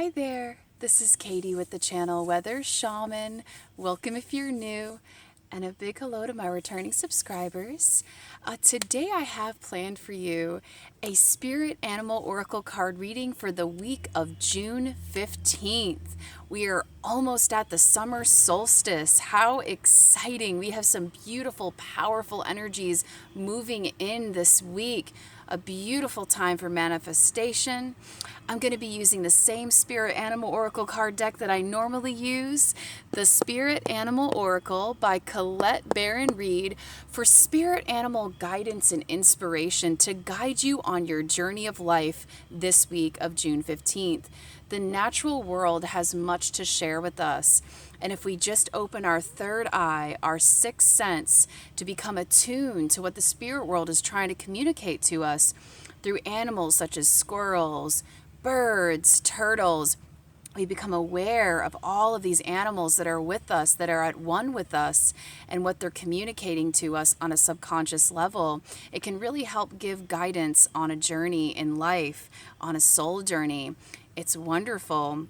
Hi there, this is Katie with the channel Weather Shaman. Welcome if you're new, and a big hello to my returning subscribers. Today I have planned for you a Spirit Animal Oracle card reading for the week of June 15th. We are almost at the summer solstice. How exciting! We have some beautiful, powerful energies moving in this week. A beautiful time for manifestation. I'm going to be using the same Spirit Animal Oracle card deck that I normally use, the Spirit Animal Oracle by Colette Baron-Reid, for spirit animal guidance and inspiration to guide you on your journey of life this week of June 15th. The natural world has much to share with us. And if we just open our third eye, our sixth sense, to become attuned to what the spirit world is trying to communicate to us through animals such as squirrels, birds, turtles, we become aware of all of these animals that are with us, that are at one with us, and what they're communicating to us on a subconscious level. It can really help give guidance on a journey in life, on a soul journey. It's wonderful.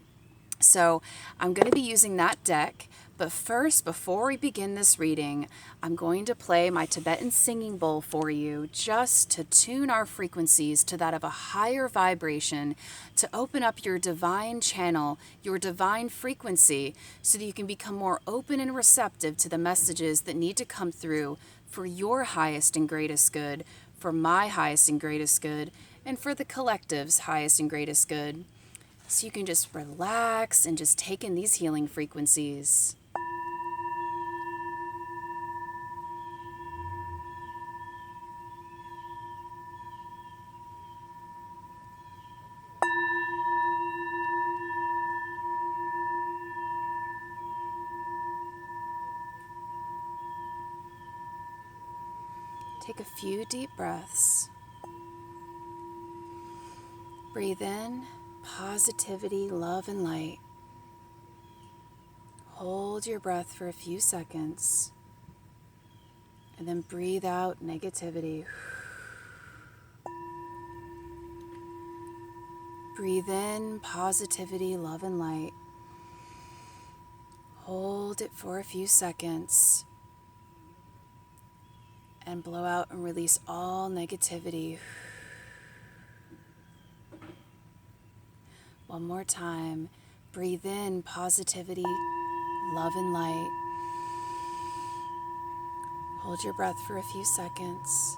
So I'm going to be using that deck, but first, before we begin this reading, I'm going to play my Tibetan singing bowl for you, just to tune our frequencies to that of a higher vibration, to open up your divine channel, your divine frequency, so that you can become more open and receptive to the messages that need to come through for your highest and greatest good, for my highest and greatest good, and for the collective's highest and greatest good. So you can just relax and just take in these healing frequencies. Take a few deep breaths. Breathe in positivity, love, and light. Hold your breath for a few seconds, and then breathe out negativity. Breathe in positivity, love, and light. Hold it for a few seconds, and blow out and release all negativity. One more time. Breathe in positivity, love, and light. Hold your breath for a few seconds.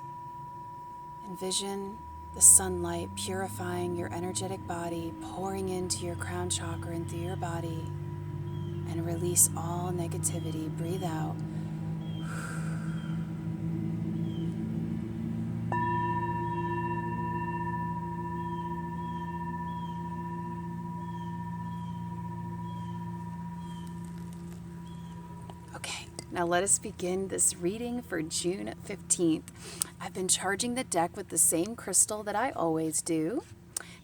Envision the sunlight purifying your energetic body, pouring into your crown chakra and through your body, and release all negativity. Breathe out. Now let us begin this reading for June 15th. I've been charging the deck with the same crystal that I always do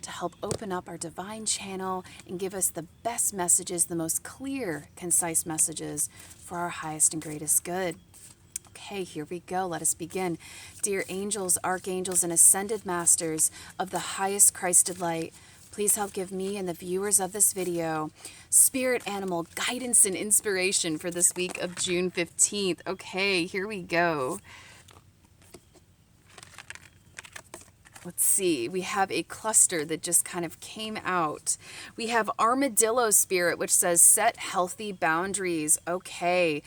to help open up our divine channel and give us the best messages, the most clear, concise messages for our highest and greatest good. Okay, here we go. Let us begin. Dear angels, archangels, and ascended masters of the highest Christed light, please help give me and the viewers of this video spirit animal guidance and inspiration for this week of June 15th. Okay, here we go. Let's see. We have a cluster that just kind of came out. We have Armadillo Spirit, which says set healthy boundaries. Okay.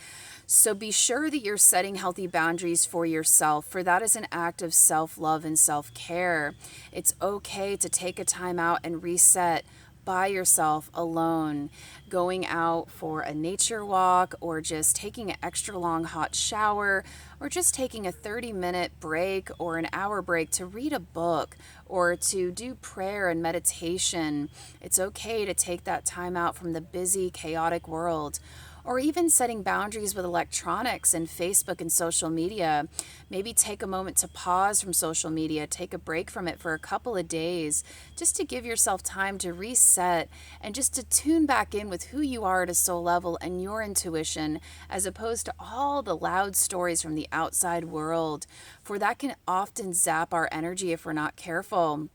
So be sure that you're setting healthy boundaries for yourself, for that is an act of self-love and self-care. It's okay to take a time out and reset by yourself alone, going out for a nature walk, or just taking an extra long hot shower, or just taking a 30-minute break or an hour break to read a book or to do prayer and meditation. It's okay to take that time out from the busy, chaotic world. Or even setting boundaries with electronics and Facebook and social media. Maybe take a moment to pause from social media, take a break from it for a couple of days, just to give yourself time to reset and just to tune back in with who you are at a soul level and your intuition, as opposed to all the loud stories from the outside world, for that can often zap our energy if we're not careful.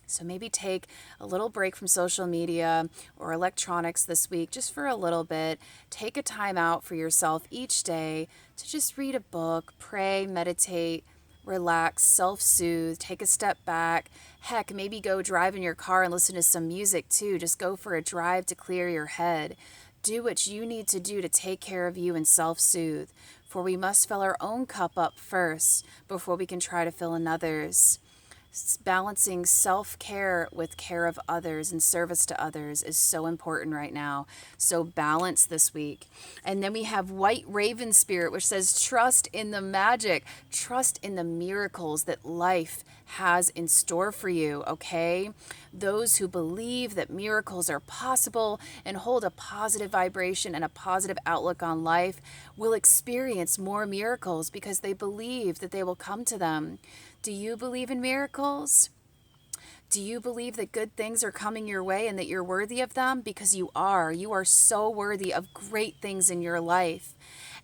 So maybe take a little break from social media or electronics this week, just for a little bit. Take a time out for yourself each day to just read a book, pray, meditate, relax, self-soothe, take a step back. Heck, maybe go drive in your car and listen to some music too. Just go for a drive to clear your head. Do what you need to do to take care of you and self-soothe. For we must fill our own cup up first before we can try to fill another's. Balancing self-care with care of others and service to others is so important right now. So balance this week. And then we have White Raven Spirit, which says trust in the magic, trust in the miracles that life has in store for you, okay? Those who believe that miracles are possible and hold a positive vibration and a positive outlook on life will experience more miracles because they believe that they will come to them. Do you believe in miracles? Do you believe that good things are coming your way and that you're worthy of them? Because you are. You are so worthy of great things in your life.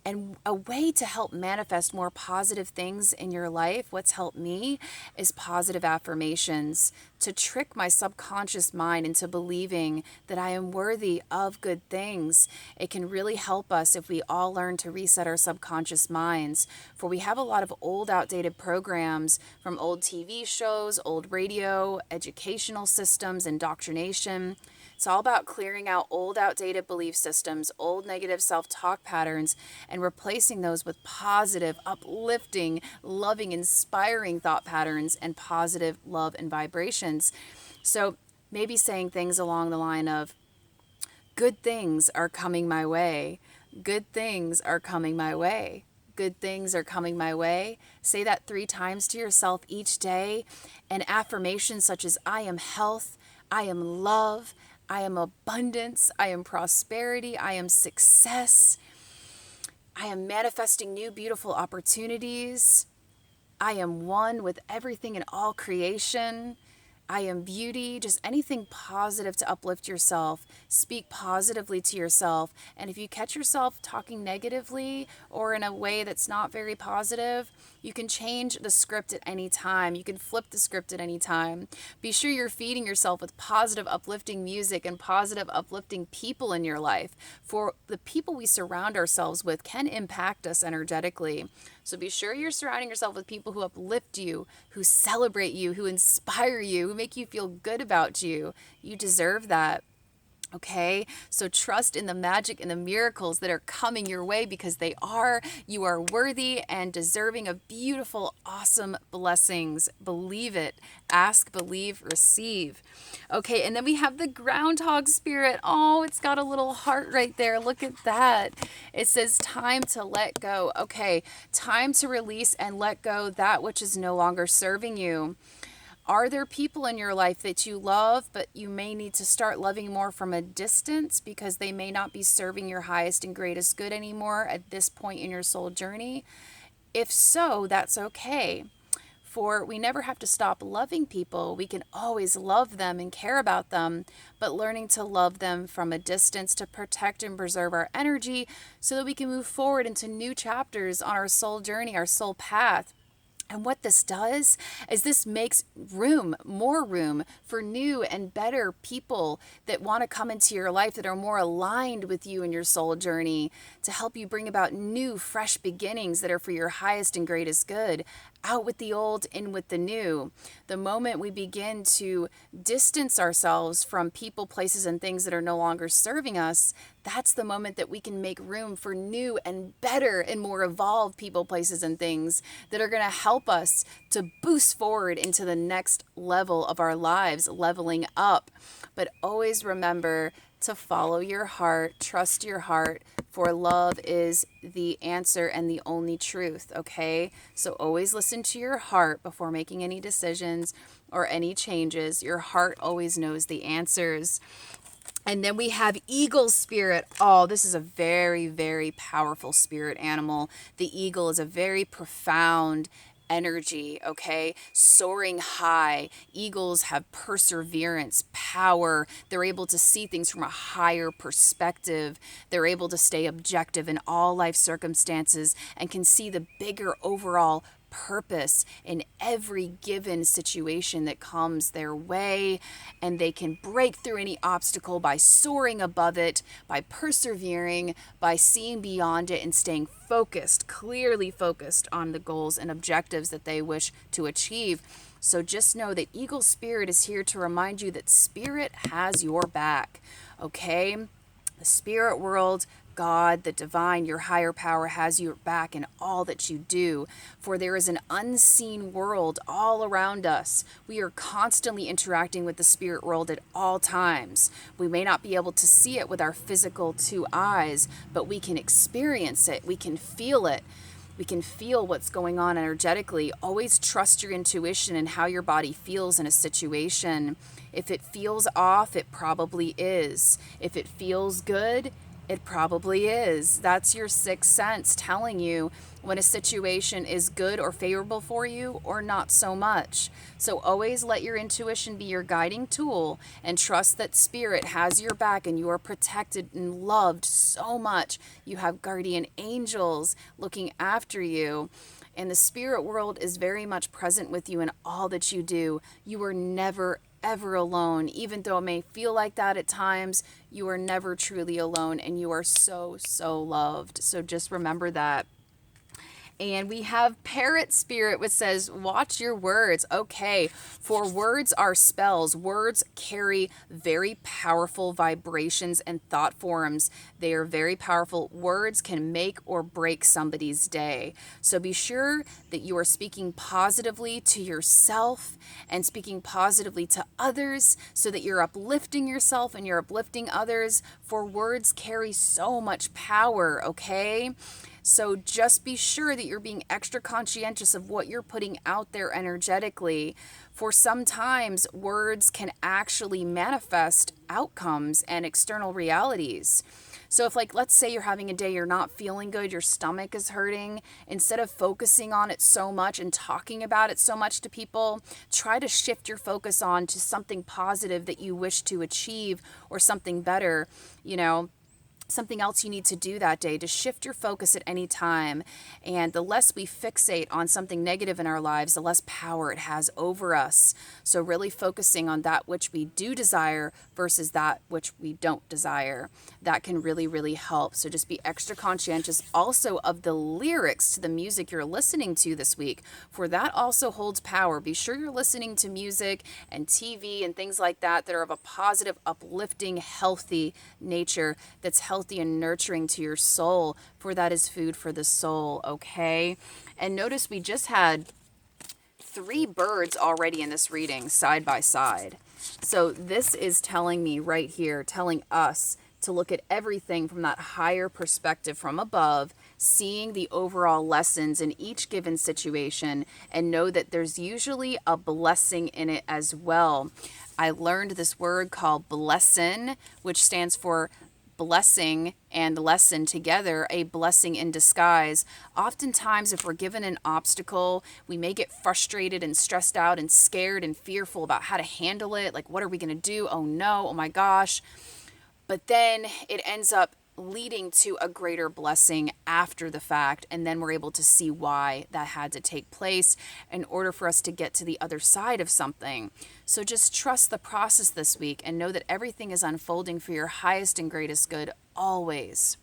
And a way to help manifest more positive things in your life, what's helped me, is positive affirmations. To trick my subconscious mind into believing that I am worthy of good things. It can really help us if we all learn to reset our subconscious minds. For we have a lot of old, outdated programs from old TV shows, old radio, educational systems, indoctrination. It's all about clearing out old, outdated belief systems, old negative self-talk patterns, and replacing those with positive, uplifting, loving, inspiring thought patterns and positive love and vibrations. So maybe saying things along the line of, good things are coming my way. Good things are coming my way. Good things are coming my way. Say that 3 times to yourself each day. And affirmations such as, I am health, I am love, I am abundance, I am prosperity, I am success, I am manifesting new beautiful opportunities, I am one with everything in all creation, I am beauty, just anything positive to uplift yourself. Speak positively to yourself. And if you catch yourself talking negatively or in a way that's not very positive, you can change the script at any time. You can flip the script at any time. Be sure you're feeding yourself with positive, uplifting music and positive, uplifting people in your life. For the people we surround ourselves with can impact us energetically. So be sure you're surrounding yourself with people who uplift you, who celebrate you, who inspire you, who make you feel good about you. You deserve that. Okay, so trust in the magic and the miracles that are coming your way because they are. You are worthy and deserving of beautiful, awesome blessings. Believe it. Ask, believe, receive. Okay, and then we have the groundhog spirit. Oh, it's got a little heart right there. Look at that. It says time to let go. Okay, time to release and let go that which is no longer serving you. Are there people in your life that you love, but you may need to start loving more from a distance because they may not be serving your highest and greatest good anymore at this point in your soul journey? If so, that's okay. For we never have to stop loving people. We can always love them and care about them, but learning to love them from a distance to protect and preserve our energy so that we can move forward into new chapters on our soul journey, our soul path. And what this does is this makes room, more room for new and better people that want to come into your life that are more aligned with you and your soul journey to help you bring about new, fresh beginnings that are for your highest and greatest good. Out with the old, in with the new. The moment we begin to distance ourselves from people, places, and things that are no longer serving us, that's the moment that we can make room for new and better and more evolved people, places, and things that are going to help us to boost forward into the next level of our lives, leveling up. But always remember to follow your heart, trust your heart, for love is the answer and the only truth, okay? So always listen to your heart before making any decisions or any changes. Your heart always knows the answers. And then we have eagle spirit. Oh, this is a very, very powerful spirit animal. The eagle is a very profound energy, okay? Soaring high. Eagles have perseverance, power. They're able to see things from a higher perspective. They're able to stay objective in all life circumstances and can see the bigger overall purpose in every given situation that comes their way, and they can break through any obstacle by soaring above it, by persevering, by seeing beyond it and staying focused, clearly focused on the goals and objectives that they wish to achieve. So just know that Eagle Spirit is here to remind you that Spirit has your back, okay? The spirit world, God, the divine, your higher power has your back in all that you do. For there is an unseen world all around us. We are constantly interacting with the spirit world at all times. We may not be able to see it with our physical two eyes, but we can experience it. We can feel it. We can feel what's going on energetically. Always trust your intuition and how your body feels in a situation. If it feels off, it probably is. If it feels good, it probably is. That's your sixth sense telling you when a situation is good or favorable for you or not so much. So always let your intuition be your guiding tool and trust that Spirit has your back and you are protected and loved so much. You have guardian angels looking after you. And the spirit world is very much present with you in all that you do. You are never, ever alone. Even though it may feel like that at times, you are never truly alone, and you are so, so loved. So just remember that. And we have Parrot Spirit, which says, watch your words. Okay, for words are spells. Words carry very powerful vibrations and thought forms. They are very powerful. Words can make or break somebody's day. So be sure that you are speaking positively to yourself and speaking positively to others so that you're uplifting yourself and you're uplifting others. For words carry so much power, okay? So just be sure that you're being extra conscientious of what you're putting out there energetically. For sometimes words can actually manifest outcomes and external realities. So if, like, let's say you're having a day you're not feeling good, your stomach is hurting, instead of focusing on it so much and talking about it so much to people, try to shift your focus on to something positive that you wish to achieve or something better, something else you need to do that day, to shift your focus at any time. And the less we fixate on something negative in our lives, the less power it has over us. So really focusing on that which we do desire versus that which we don't desire, that can really, really help. So just be extra conscientious also of the lyrics to the music you're listening to this week, for that also holds power. Be sure you're listening to music and TV and things like that that are of a positive, uplifting, healthy nature, that's healthy and nurturing to your soul, for that is food for the soul, okay? And notice we just had 3 birds already in this reading side by side. So this is telling me right here, telling us to look at everything from that higher perspective from above, seeing the overall lessons in each given situation, and know that there's usually a blessing in it as well. I learned this word called blessin, which stands for blessing and lesson together, a blessing in disguise. Oftentimes, if we're given an obstacle, we may get frustrated and stressed out and scared and fearful about how to handle it. Like, what are we going to do? Oh no, oh my gosh. But then it ends up leading to a greater blessing after the fact, and then we're able to see why that had to take place in order for us to get to the other side of something. So just trust the process this week and know that everything is unfolding for your highest and greatest good always.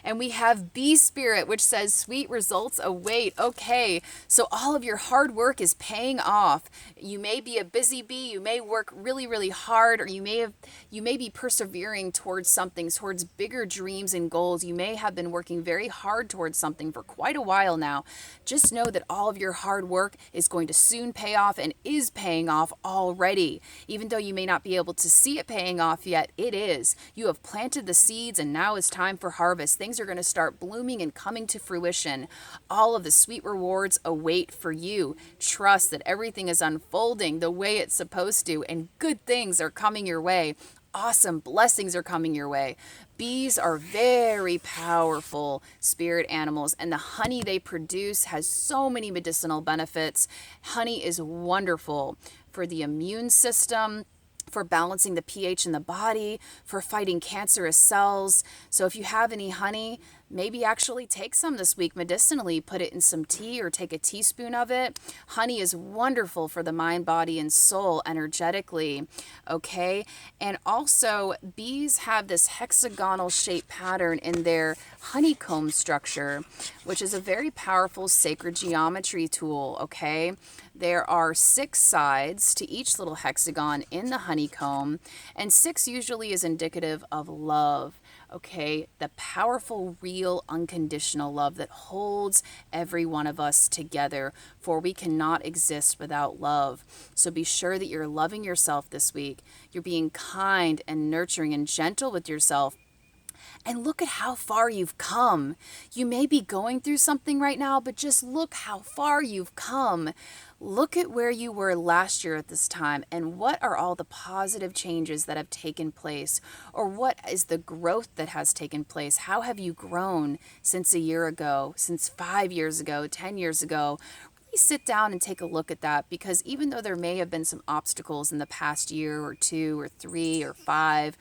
And we have Bee Spirit, which says sweet results await. Okay, so all of your hard work is paying off. You may be a busy bee, you may work really, really hard, or you may be persevering towards something, towards bigger dreams and goals. You may have been working very hard towards something for quite a while now. Just know that all of your hard work is going to soon pay off and is paying off already. Even though you may not be able to see it paying off yet, it is. You have planted the seeds and now it's time for harvest. Things are going to start blooming and coming to fruition. All of the sweet rewards await for you. Trust that everything is unfolding the way it's supposed to, and good things are coming your way. Awesome blessings are coming your way. Bees are very powerful spirit animals, and the honey they produce has so many medicinal benefits. Honey is wonderful for the immune system, for balancing the pH in the body, for fighting cancerous cells. So if you have any honey, Maybe actually take some this week medicinally, put it in some tea or take a teaspoon of it. Honey is wonderful for the mind, body, and soul energetically, okay? And also, bees have this hexagonal shaped pattern in their honeycomb structure, which is a very powerful sacred geometry tool, okay? There are 6 sides to each little hexagon in the honeycomb, and 6 usually is indicative of love. Okay, the powerful, real, unconditional love that holds every one of us together, for we cannot exist without love. So be sure that you're loving yourself this week. You're being kind and nurturing and gentle with yourself. And look at how far you've come. You may be going through something right now, but just look how far you've come. Look at where you were last year at this time, and what are all the positive changes that have taken place, or what is the growth that has taken place? How have you grown since a year ago, since 5 years ago, 10 years ago? Really sit down and take a look at that, because even though there may have been some obstacles in the past year or 2 or 3 or 5,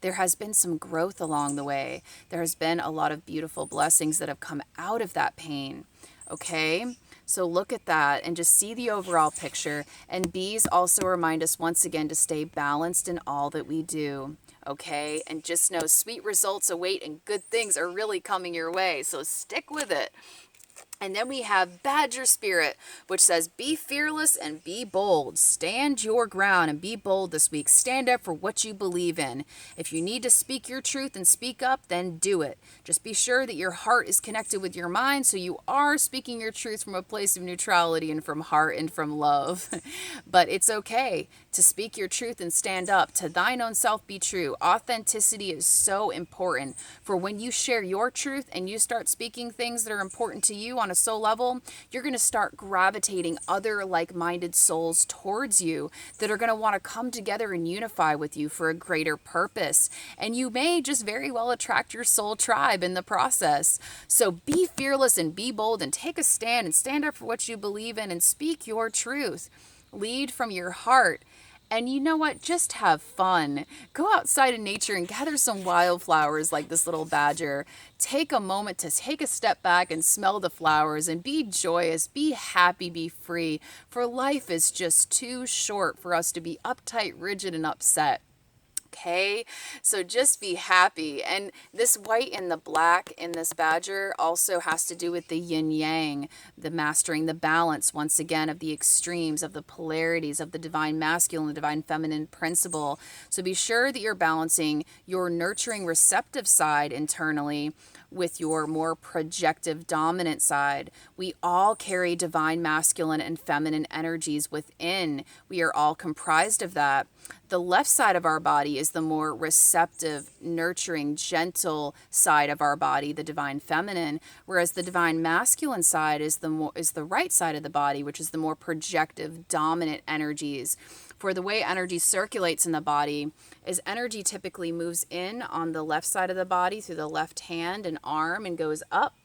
there has been some growth along the way. There has been a lot of beautiful blessings that have come out of that pain, okay? So look at that and just see the overall picture. And bees also remind us once again to stay balanced in all that we do, okay? And just know sweet results await and good things are really coming your way. So stick with it. And then we have Badger Spirit, which says, be fearless and be bold. Stand your ground and be bold this week. Stand up for what you believe in. If you need to speak your truth and speak up, then do it. Just be sure that your heart is connected with your mind, so you are speaking your truth from a place of neutrality and from heart and from love. But it's okay to speak your truth and stand up. To thine own self be true. Authenticity is so important. For when you share your truth and you start speaking things that are important to you on a soul level, you're going to start gravitating other like-minded souls towards you that are going to want to come together and unify with you for a greater purpose. And you may just very well attract your soul tribe in the process. So be fearless and be bold and take a stand and stand up for what you believe in and speak your truth. Lead from your heart. And you know what? Just have fun. Go outside in nature and gather some wildflowers like this little badger. Take a moment to take a step back and smell the flowers and be joyous, be happy, be free. For life is just too short for us to be uptight, rigid, and upset. Okay, so just be happy. And this white and the black in this badger also has to do with the yin yang, the mastering the balance, once again, of the extremes, of the polarities, of the divine masculine, the divine feminine principle. So be sure that you're balancing your nurturing receptive side internally with your more projective dominant side. We all carry divine masculine and feminine energies within. We are all comprised of that. The left side of our body is the more receptive, nurturing, gentle side of our body, the divine feminine, whereas the divine masculine side is the right side of the body, which is the more projective, dominant energies. For the way energy circulates in the body is energy typically moves in on the left side of the body through the left hand and arm and goes up,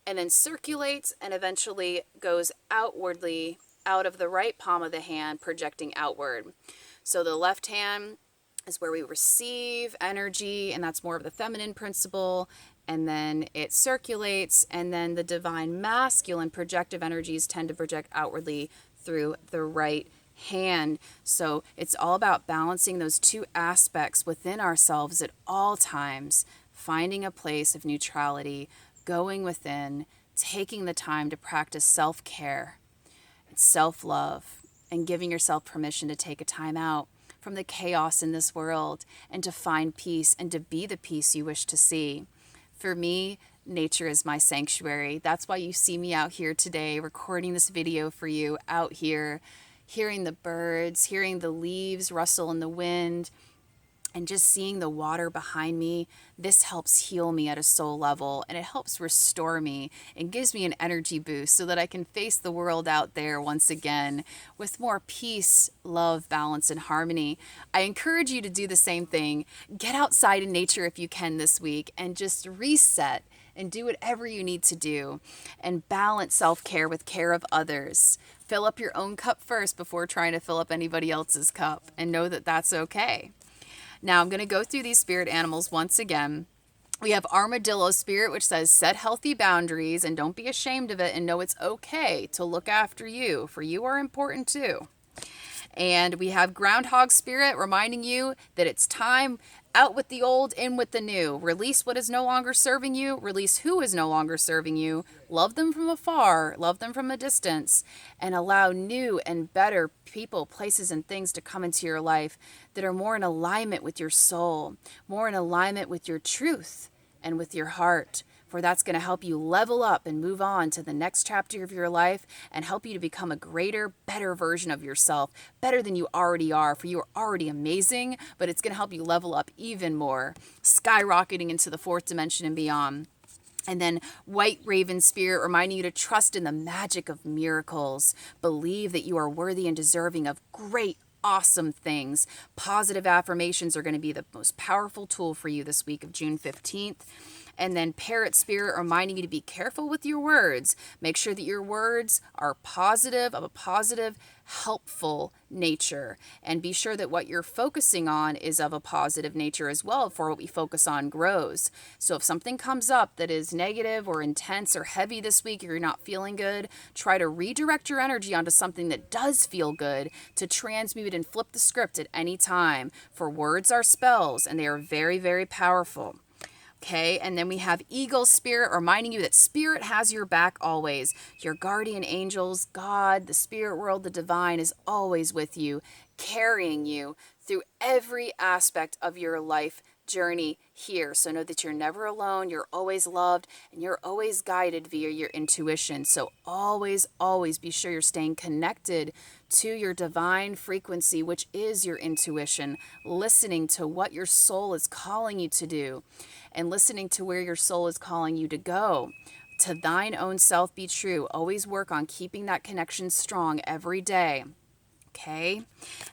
and then circulates and eventually goes outwardly out of the right palm of the hand, projecting outward. So the left hand is where we receive energy, and that's more of the feminine principle, and then it circulates, and then the divine masculine projective energies tend to project outwardly through the right hand. So it's all about balancing those two aspects within ourselves at all times, finding a place of neutrality, going within, taking the time to practice self-care and self-love, and giving yourself permission to take a time out from the chaos in this world and to find peace and to be the peace you wish to see. For me, nature is my sanctuary. That's why you see me out here today recording this video for you, out here hearing the birds, hearing the leaves rustle in the wind, and just seeing the water behind me. This helps heal me at a soul level, and it helps restore me and gives me an energy boost so that I can face the world out there once again with more peace, love, balance, and harmony. I encourage you to do the same thing. Get outside in nature if you can this week and just reset and do whatever you need to do, and balance self-care with care of others. Fill up your own cup first before trying to fill up anybody else's cup, and know that that's okay. Now I'm going to go through these spirit animals once again. We have Armadillo Spirit, which says set healthy boundaries and don't be ashamed of it and know it's okay to look after you, for you are important too. And we have Groundhog Spirit reminding you that it's time out with the old, in with the new. Release what is no longer serving you. Release who is no longer serving you. Love them from afar. Love them from a distance. And allow new and better people, places, and things to come into your life that are more in alignment with your soul, more in alignment with your truth and with your heart. For that's going to help you level up and move on to the next chapter of your life and help you to become a greater, better version of yourself, better than you already are, for you are already amazing, but it's going to help you level up even more, skyrocketing into the fourth dimension and beyond. And then White Raven Spirit reminding you to trust in the magic of miracles. Believe that you are worthy and deserving of great, awesome things. Positive affirmations are going to be the most powerful tool for you this week of June 15th. And then Parrot Spirit reminding you to be careful with your words. Make sure that your words are positive, of a positive, helpful nature. And be sure that what you're focusing on is of a positive nature as well, for what we focus on grows. So if something comes up that is negative or intense or heavy this week, or you're not feeling good, try to redirect your energy onto something that does feel good to transmute and flip the script at any time. For words are spells, and they are very, very powerful. Okay, and then we have Eagle Spirit reminding you that Spirit has your back always. Your guardian angels, God, the spirit world, the divine is always with you, carrying you through every aspect of your life journey here. So know that you're never alone, you're always loved, and you're always guided via your intuition. So always, always be sure you're staying connected to your divine frequency, which is your intuition, listening to what your soul is calling you to do and listening to where your soul is calling you to go. To thine own self be true. Always work on keeping that connection strong every day. Okay,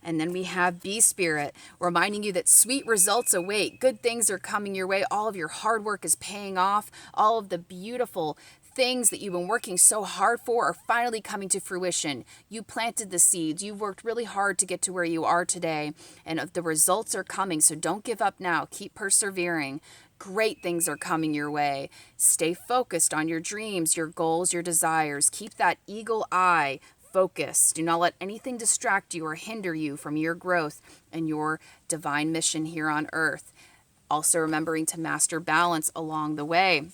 and then we have Bee Spirit reminding you that sweet results await. Good things are coming your way. All of your hard work is paying off. All of the beautiful things that you've been working so hard for are finally coming to fruition. You planted the seeds. You've worked really hard to get to where you are today, and the results are coming. So don't give up now. Keep persevering. Great things are coming your way. Stay focused on your dreams, your goals, your desires. Keep that eagle eye focused. Do not let anything distract you or hinder you from your growth and your divine mission here on earth. Also remembering to master balance along the way.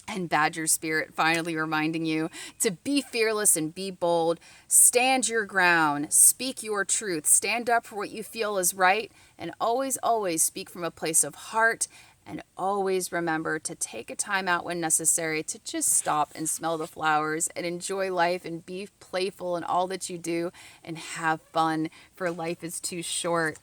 And Badger Spirit finally reminding you to be fearless and be bold. Stand your ground. Speak your truth. Stand up for what you feel is right. And always, always speak from a place of heart. And always remember to take a time out when necessary to just stop and smell the flowers and enjoy life and be playful in all that you do and have fun, for life is too short.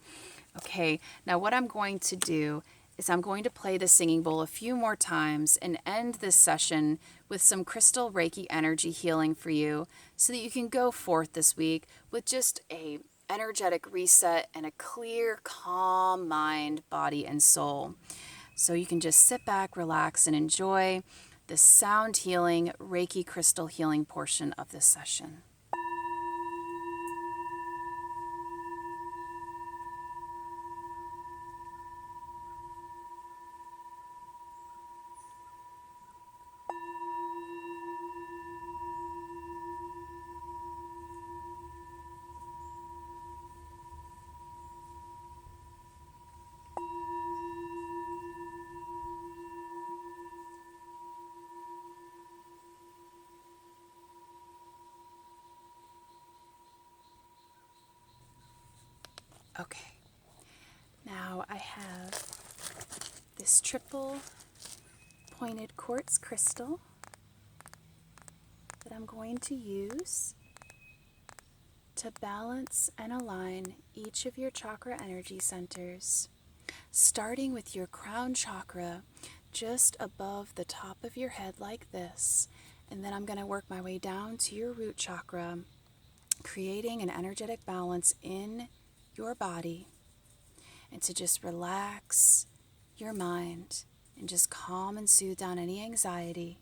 Okay, now what I'm going to do is I'm going to play the singing bowl a few more times and end this session with some crystal Reiki energy healing for you so that you can go forth this week with just a energetic reset and a clear, calm mind, body, and soul. So you can just sit back, relax, and enjoy the sound healing, Reiki crystal healing portion of this session. Okay, now I have this triple pointed quartz crystal that I'm going to use to balance and align each of your chakra energy centers, starting with your crown chakra just above the top of your head like this, and then I'm going to work my way down to your root chakra, creating an energetic balance in your body, and to just relax your mind and just calm and soothe down any anxiety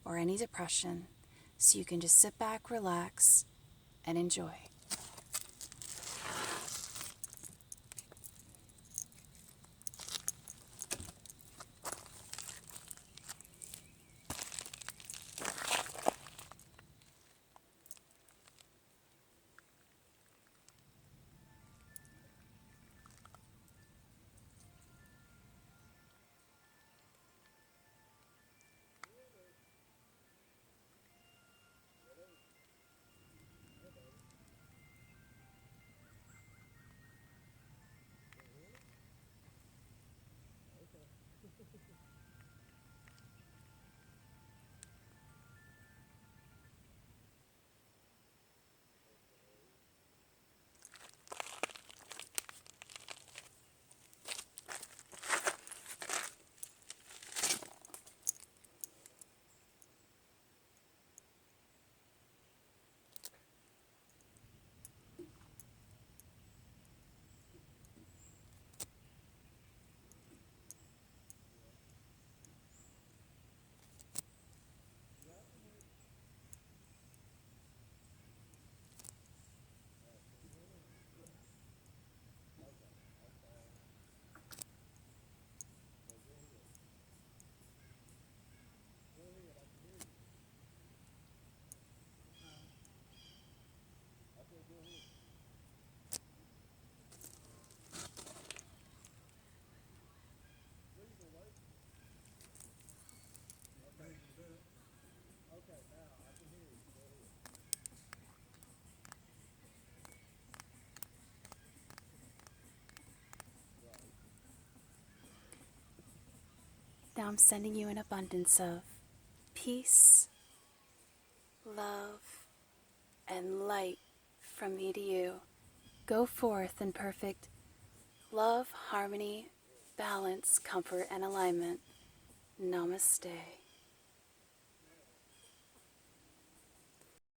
or any depression, so you can just sit back, relax, and enjoy. Now I'm sending you an abundance of peace, love, and light from me to you. Go forth in perfect love, harmony, balance, comfort, and alignment. Namaste.